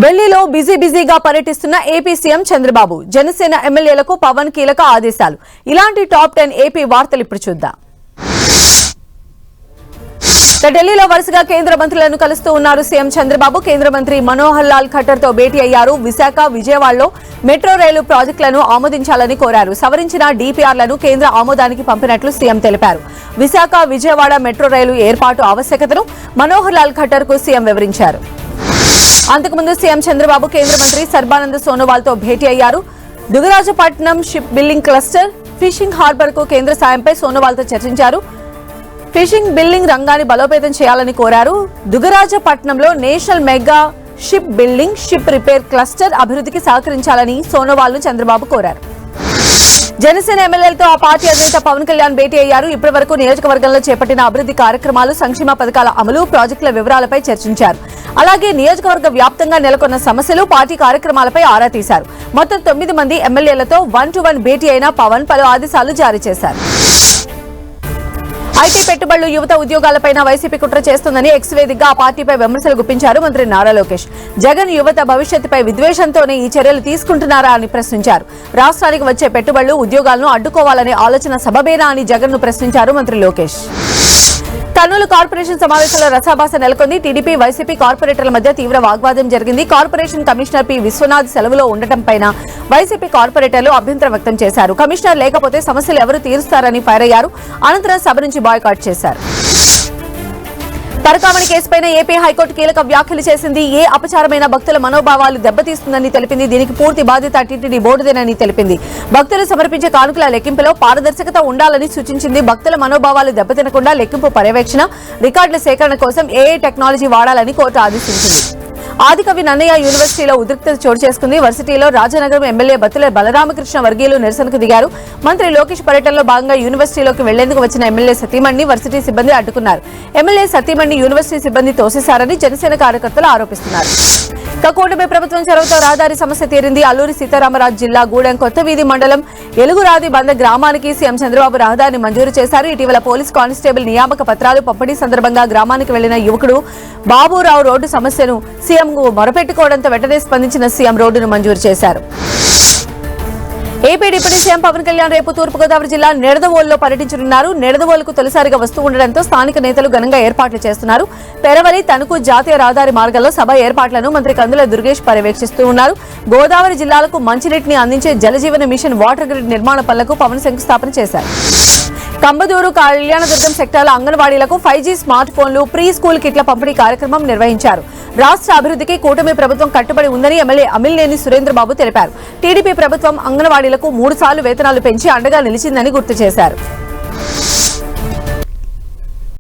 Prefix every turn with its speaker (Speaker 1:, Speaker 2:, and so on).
Speaker 1: ఢిల్లీలో బిజీగా పర్యటిస్తున్న ఏపీ సీఎం చంద్రబాబు జనసేన ఎమ్మెల్యేలకు పవన్ కీలక ఆదేశాలు. ఇలాంటి టాప్ 10 ఏపీ వార్తలు ఇప్పుడు చూద్దాం. ఢిల్లీలో వరుసగా కేంద్ర మంత్రులను కలుస్తూ ఉన్నారు సీఎం చంద్రబాబు. కేంద్ర మంత్రి మనోహర్ లాల్ ఖట్టర్ తో భేటీ అయ్యారు. విశాఖ, విజయవాడలో మెట్రో రైలు ప్రాజెక్టులను ఆమోదించాలని కోరారు. సవరించిన డీపీఆర్లను కేంద్ర ఆమోదానికి పంపినట్లు సీఎం తెలిపారు. విశాఖ, విజయవాడ మెట్రో రైలు ఏర్పాటు ఆవశ్యకతను మనోహర్ లాల్ ఖట్టర్ కు సీఎం వివరించారు. అంతకుముందు సీఎం చంద్రబాబు కేంద్ర మంత్రి సర్బానంద్ సోనోవాల్ తో భేటీ అయ్యారు. Dugarajapatnam ship building cluster, fishing harbour కు కేంద్ర సాయంపై సోనోవాల్ తో చర్చించారు. ఫిషింగ్ బిల్డింగ్ రంగాన్ని బలోపేతం చేయాలని కోరారు. దుగరాజపట్నంలో national mega ship building, ship repair cluster అభివృద్ధికి సహకరించాలని సోనోవాల్ ను చంద్రబాబు కోరారు. జనసేన ఎమ్మెల్యేలతో ఆ పార్టీ అధినేత పవన్ కళ్యాణ్ భేటీ అయ్యారు. ఇప్పటి వరకు నియోజకవర్గంలో చేపట్టిన అభివృద్ధి కార్యక్రమాలు, సంక్షేమ పథకాల అమలు, ప్రాజెక్టుల వివరాలపై చర్చించారు. అలాగే నియోజకవర్గ వ్యాప్తంగా నెలకొన్న సమస్యలు, పార్టీ కార్యక్రమాలపై ఆరా తీశారు. మొత్తం 9 మంది ఎమ్మెల్యేలతో 1-to-1 భేటీ అయిన పవన్ పలు ఆదేశాలు జారీ చేశారు. ఐటీ పెట్టుబడులు, యువత ఉద్యోగాలపై వైసీపీ కుట్ర చేస్తోందని ఎక్స్ వేదికగా ఆ పార్టీపై విమర్శలు గుప్పించారు మంత్రి నారా లోకేష్. జగన్ యువత భవిష్యత్తుపై విద్వేషంతోనే ఈ చర్యలు తీసుకుంటున్నారా అని ప్రశ్నించారు. రాష్ట్రానికి వచ్చే పెట్టుబడులు, ఉద్యోగాలను అడ్డుకోవాలనే ఆలోచన సబబేనా అని జగన్ ను ప్రశ్నించారు మంత్రి లోకేష్. కర్నూలు కార్పొరేషన్ సమావేశంలో రసాభాస నెలకొంది. టీడీపీ, వైసీపీ కార్పొరేటర్ల మధ్య తీవ్ర వాగ్వాదం జరిగింది. కార్పొరేషన్ కమిషనర్ పి విశ్వనాథ్ సెలవులో ఉండటంపై వైసీపీ కార్పొరేటర్లు అభ్యంతరం వ్యక్తం చేశారు. కమిషనర్ లేకపోతే సమస్యలు ఎవరు తీరుస్తారని ఫైర్ అయ్యారు. అనంతరం సభ నుంచి బాయ్కాట్ చేశారు. పరకామణి కేసుపై ఏపీ హైకోర్టు కీలక వ్యాఖ్యలు చేసింది. ఏ అపచారమైన భక్తుల మనోభావాలు దెబ్బతీస్తుందని తెలిపింది. దీనికి పూర్తి బాధ్యత టీటీడీ బోర్డుదేనని తెలిపింది. భక్తులు సమర్పించే కానుకల లెక్కింపులో పారదర్శకత ఉండాలని సూచించింది. భక్తుల మనోభావాలు దెబ్బతినకుండా లెక్కింపు పర్యవేక్షణ, రికార్డుల సేకరణ కోసం ఏఐ టెక్నాలజీ వాడాలని కోర్టు ఆదేశించింది. ఆదికవి నన్నయ్య యూనివర్సిటీలో ఉద్రిక్తత చోటు చేసుకుంది. వర్సిటీలో రాజనగరం ఎమ్మెల్యే బత్తుల బలరామకృష్ణ వర్గీయులు నిరసనకు దిగారు. మంత్రి లోకేష్ పర్యటనలో భాగంగా యూనివర్సిటీలోకి వెళ్లేందుకు వచ్చిన ఎమ్మెల్యే సతీమణిని వర్సిటీ సిబ్బంది అడ్డుకున్నారు. ఎమ్మెల్యే సతీమణిని యూనివర్సిటీ సిబ్బంది తోసేశారని జనసేన కార్యకర్తలు ఆరోపిస్తున్నారు. కూటమి ప్రభుత్వం చొరవతో రహదారి సమస్య తీరింది. అల్లూరి సీతారామరాజు జిల్లా గూడెం కొత్తవీధి మండలం ఎలుగురాది బంద గ్రామానికి సీఎం చంద్రబాబు రహదారిని మంజూరు చేశారు. ఇటీవల పోలీస్ కానిస్టేబుల్ నియామక పత్రాలు పంపిణీ సందర్భంగా గ్రామానికి వెళ్లిన యువకుడు బాబురావు రోడ్డు సమస్యను సీఎంకు మొరపెట్టుకోవడంతో వెంటనే స్పందించిన సీఎం రోడ్డును మంజూరు చేశారు. AP deputy CM Pawan Kalyan రేపు తూర్పుగోదావరి జిల్లా నిడదవోలులో పర్యటించనున్నారు. నిడదవోలుకు తొలిసారిగా వస్తూ ఉండడంతో స్థానిక నేతలు ఘనంగా ఏర్పాట్లు చేస్తున్నారు. పెరవలి, తణుకు జాతీయ రహదారి మార్గంలో సభ ఏర్పాట్లను మంత్రి కందుల దుర్గేష్ పర్యవేక్షిస్తూ ఉన్నారు. గోదావరి జిల్లాలకు మంచినీటిని అందించే జలజీవన మిషన్ వాటర్ గ్రిడ్ నిర్మాణ పనులకు పవన్ శంకుస్థాపన చేశారు. కంబదూరు, కళ్యాణదుర్గం సెక్టార్ల అంగన్వాడీలకు 5G స్మార్ట్ ఫోన్లు, ప్రీ స్కూల్ కిట్ల పంపిణీ కార్యక్రమం నిర్వహించారు. రాష్ట్ర అభివృద్ధికి కూటమి ప్రభుత్వం కట్టుబడి ఉందని ఎమ్మెల్యే అమిలినేని సురేంద్రబాబు తెలిపారు. టీడీపీ ప్రభుత్వం అంగన్వాడీలకు 3 సార్లు వేతనాలు పెంచి అండగా నిలిచిందని గుర్తు చేశారు.